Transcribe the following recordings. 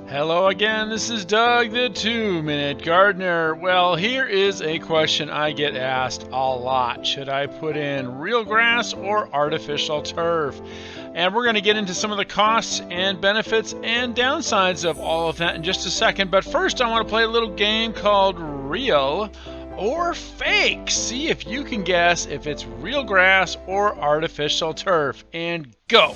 Hello again, this is Doug, the 2-Minute Gardener. Well, here is a question I get asked a lot. Should I put in real grass or artificial turf? And we're going to get into some of the costs and benefits and downsides of all of that in just a second. But first, I want to play a little game called Real or Fake. See if you can guess if it's real grass or artificial turf. And go!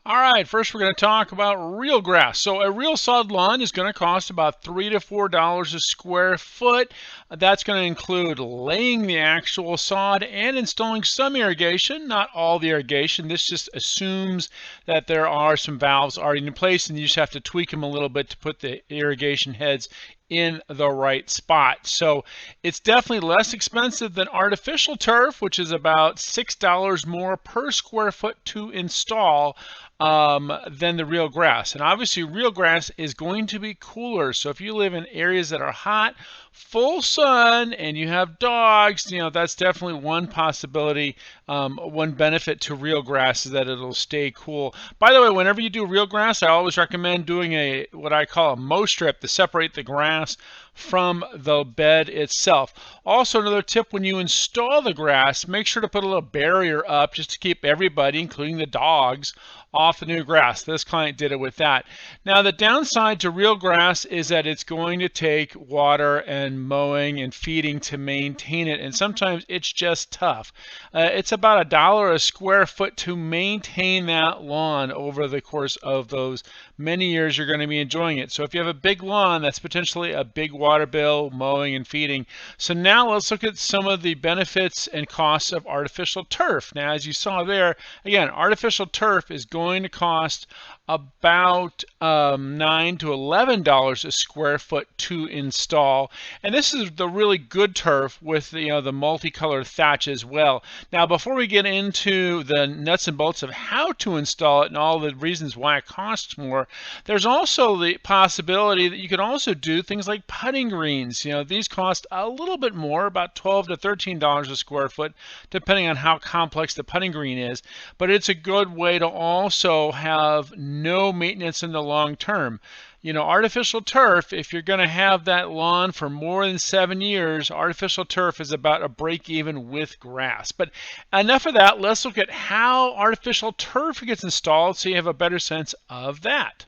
All right, first we're going to talk about real grass. So a real sod lawn is going to cost about $3 to $4 a square foot. That's going to include laying the actual sod and installing some irrigation, not all the irrigation. This just assumes that there are some valves already in place and you just have to tweak them a little bit to put the irrigation heads in the right spot. So it's definitely less expensive than artificial turf, which is about $6 more per square foot to install than the real grass. And obviously real grass is going to be cooler. So if you live in areas that are hot, full sun, and you have dogs, that's definitely one possibility. One benefit to real grass is that it'll stay cool. By the way, whenever you do real grass, I always recommend doing what I call a mow strip to separate the grass from the bed itself. Also, another tip, when you install the grass, make sure to put a little barrier up just to keep everybody, including the dogs, off the new grass. This client did it with that. Now, the downside to real grass is that it's going to take water and mowing and feeding to maintain it, and sometimes it's just tough. It's about $1 a square foot to maintain that lawn over the course of those many years you're going to be enjoying it. So if you have a big lawn, that's potentially a big water bill, mowing and feeding. So now let's look at some of the benefits and costs of artificial turf. Now, as you saw there, again, artificial turf is going to cost about $9 to $11 a square foot to install, and this is the really good turf with the multicolored thatch as well. Now, before we get into the nuts and bolts of how to install it and all the reasons why it costs more, there's also the possibility that you can also do things like putting greens. These cost a little bit more, about $12 to $13 a square foot, depending on how complex the putting green is, but it's a good way to also have no maintenance in the long term. Artificial turf, if you're going to have that lawn for more than 7 years, artificial turf is about a break even with grass. But enough of that. Let's look at how artificial turf gets installed so you have a better sense of that.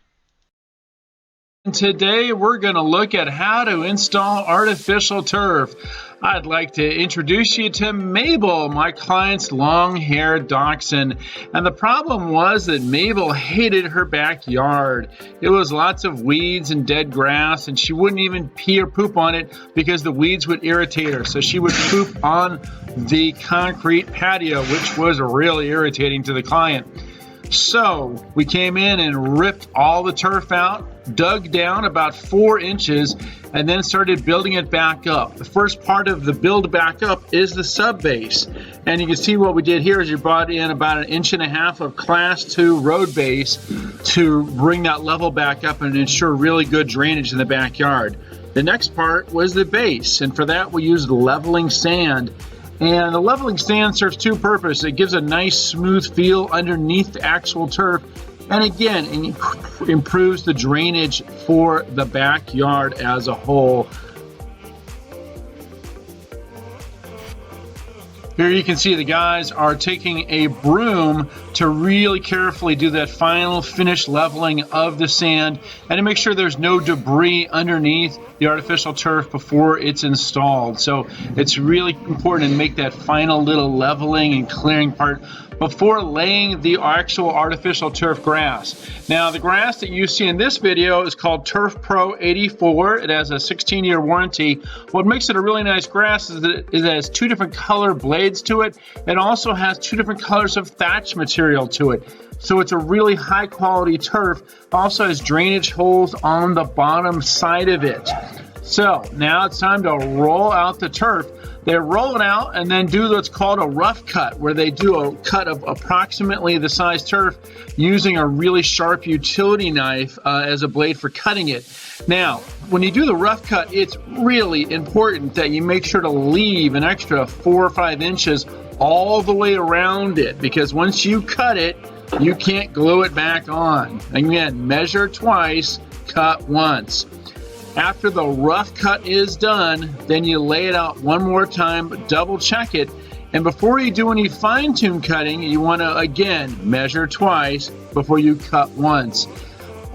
Today we're going to look at how to install artificial turf. I'd like to introduce you to Mabel, my client's long-haired dachshund. And the problem was that Mabel hated her backyard. It was lots of weeds and dead grass, and she wouldn't even pee or poop on it because the weeds would irritate her. So she would poop on the concrete patio, which was really irritating to the client. So we came in and ripped all the turf out, dug down about 4 inches, and then started building it back up. The first part of the build back up is the sub base. And you can see what we did here is you brought in about 1.5 inches of class 2 road base to bring that level back up and ensure really good drainage in the backyard. The next part was the base, and for that we used leveling sand. And the leveling sand serves 2 purposes. It gives a nice smooth feel underneath the actual turf, and again, it improves the drainage for the backyard as a whole. Here you can see the guys are taking a broom to really carefully do that final finish leveling of the sand and to make sure there's no debris underneath the artificial turf before it's installed. So it's really important to make that final little leveling and clearing part before laying the actual artificial turf grass. Now, the grass that you see in this video is called Turf Pro 84. It has a 16-year warranty. What makes it a really nice grass is that it has two different color blades to it. It also has two different colors of thatch material to it. So it's a really high quality turf. Also has drainage holes on the bottom side of it. So now it's time to roll out the turf. They roll it out and then do what's called a rough cut, where they do a cut of approximately the size turf using a really sharp utility knife as a blade for cutting it. Now, when you do the rough cut, it's really important that you make sure to leave an extra 4 or 5 inches all the way around it, because once you cut it, you can't glue it back on. Again, measure twice, cut once. After the rough cut is done, then you lay it out one more time, double check it, and before you do any fine-tune cutting, you want to again measure twice before you cut once.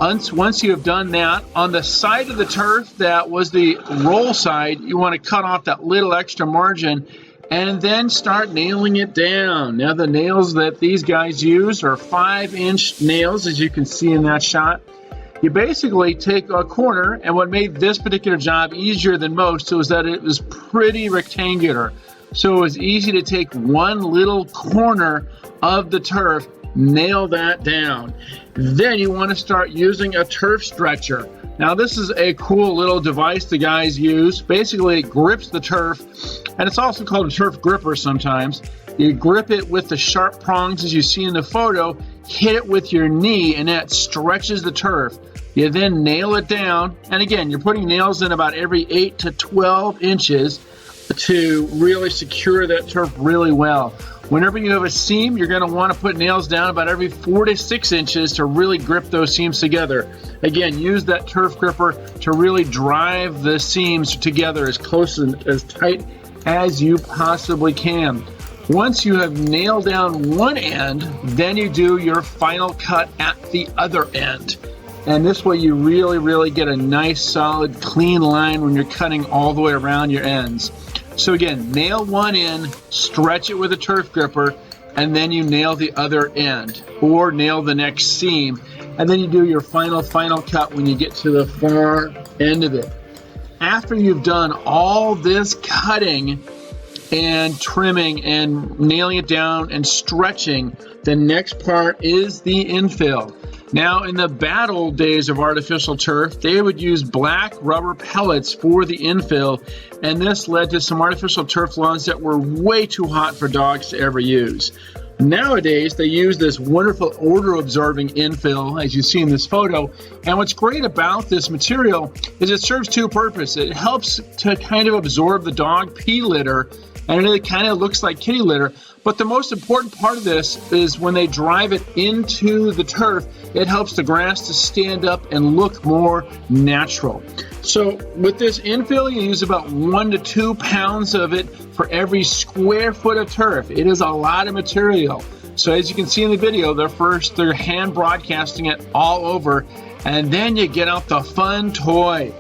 Once you have done that, on the side of the turf that was the roll side, you want to cut off that little extra margin and then start nailing it down. Now, the nails that these guys use are 5-inch nails, as you can see in that shot. You basically take a corner, and what made this particular job easier than most was that it was pretty rectangular. So it was easy to take one little corner of the turf, nail that down. Then you want to start using a turf stretcher. Now, this is a cool little device the guys use. Basically, it grips the turf, and it's also called a turf gripper sometimes. You grip it with the sharp prongs as you see in the photo, hit it with your knee, and that stretches the turf. You then nail it down, and again, you're putting nails in about every 8 to 12 inches to really secure that turf really well. Whenever you have a seam, you're going to want to put nails down about every 4 to 6 inches to really grip those seams together. Again, use that turf gripper to really drive the seams together as close and as tight as you possibly can. Once you have nailed down one end, then you do your final cut at the other end. And this way you really get a nice, solid, clean line when you're cutting all the way around your ends. So again, nail one end, stretch it with a turf gripper, and then you nail the other end, or nail the next seam, and then you do your final cut when you get to the far end of it. After you've done all this cutting and trimming and nailing it down and stretching, the next part is the infill. Now, in the bad old days of artificial turf, they would use black rubber pellets for the infill, and this led to some artificial turf lawns that were way too hot for dogs to ever use. Nowadays, they use this wonderful odor-absorbing infill, as you see in this photo. And what's great about this material is it serves two purposes. It helps to kind of absorb the dog pee litter, and it kind of looks like kitty litter. But the most important part of this is when they drive it into the turf, it helps the grass to stand up and look more natural. So with this infill, you use about 1 to 2 pounds of it for every square foot of turf. It is a lot of material. So as you can see in the video, they're hand broadcasting it all over, and then you get out the fun toy.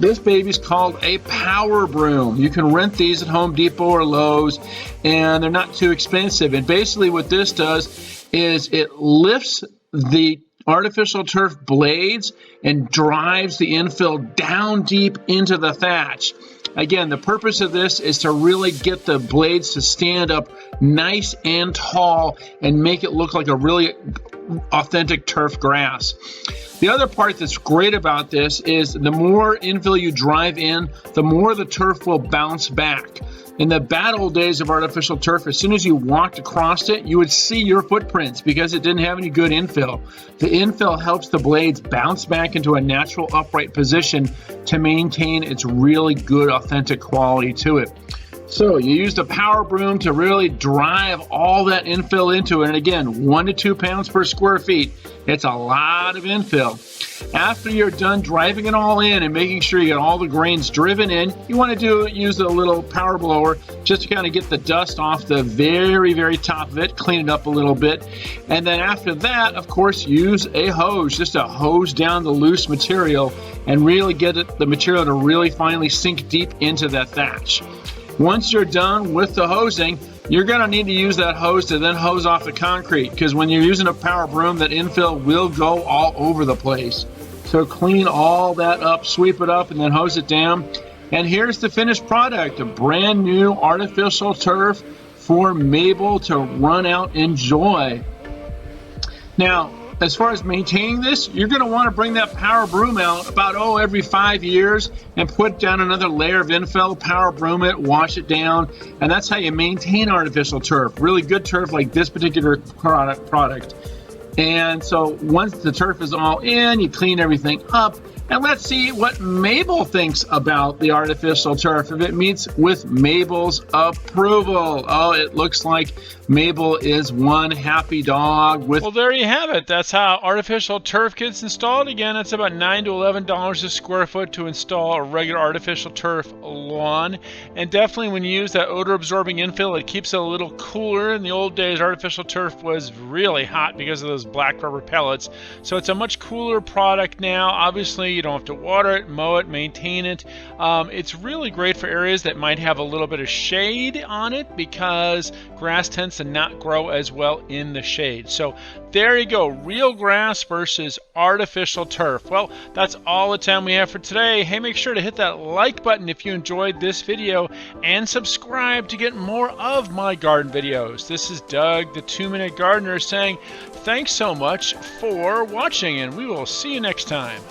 This baby's called a power broom. You can rent these at Home Depot or Lowe's, and they're not too expensive. And basically what this does is it lifts the artificial turf blades and drives the infill down deep into the thatch. Again, the purpose of this is to really get the blades to stand up nice and tall and make it look like a really authentic turf grass. The other part that's great about this is the more infill you drive in, the more the turf will bounce back. In the bad old days of artificial turf, as soon as you walked across it, you would see your footprints because it didn't have any good infill. The infill helps the blades bounce back into a natural upright position to maintain its really good authentic quality to it. So you use the power broom to really drive all that infill into it. And again, 1 to 2 pounds per square feet. It's a lot of infill. After you're done driving it all in and making sure you get all the grains driven in, you want to use a little power blower just to kind of get the dust off the very, very top of it, clean it up a little bit. And then after that, of course, use a hose, just to hose down the loose material and really get the material to really finally sink deep into that thatch. Once you're done with the hosing, you're going to need to use that hose to then hose off the concrete, because when you're using a power broom, that infill will go all over the place. So clean all that up, sweep it up, and then hose it down. And here's the finished product, a brand new artificial turf for Mabel to run out and enjoy. Now, as far as maintaining this, you're going to want to bring that power broom out about every 5 years and put down another layer of infill, power broom it, wash it down, and that's how you maintain artificial turf. Really good turf like this particular product. And so once the turf is all in, you clean everything up. And let's see what Mabel thinks about the artificial turf, if it meets with Mabel's approval. Oh, it looks like Mabel is one happy dog. Well, there you have it. That's how artificial turf gets installed. Again, it's about $9 to $11 a square foot to install a regular artificial turf lawn. And definitely when you use that odor-absorbing infill, it keeps it a little cooler. In the old days, artificial turf was really hot because of those black rubber pellets. So it's a much cooler product now. Obviously, you don't have to water it, mow it, maintain it. It's really great for areas that might have a little bit of shade on it, because grass tends to not grow as well in the shade. So there you go, real grass versus artificial turf. Well, that's all the time we have for today. Hey, make sure to hit that like button if you enjoyed this video, and subscribe to get more of my garden videos. This is Doug, the 2-Minute Gardener, saying thanks so much for watching, and we will see you next time.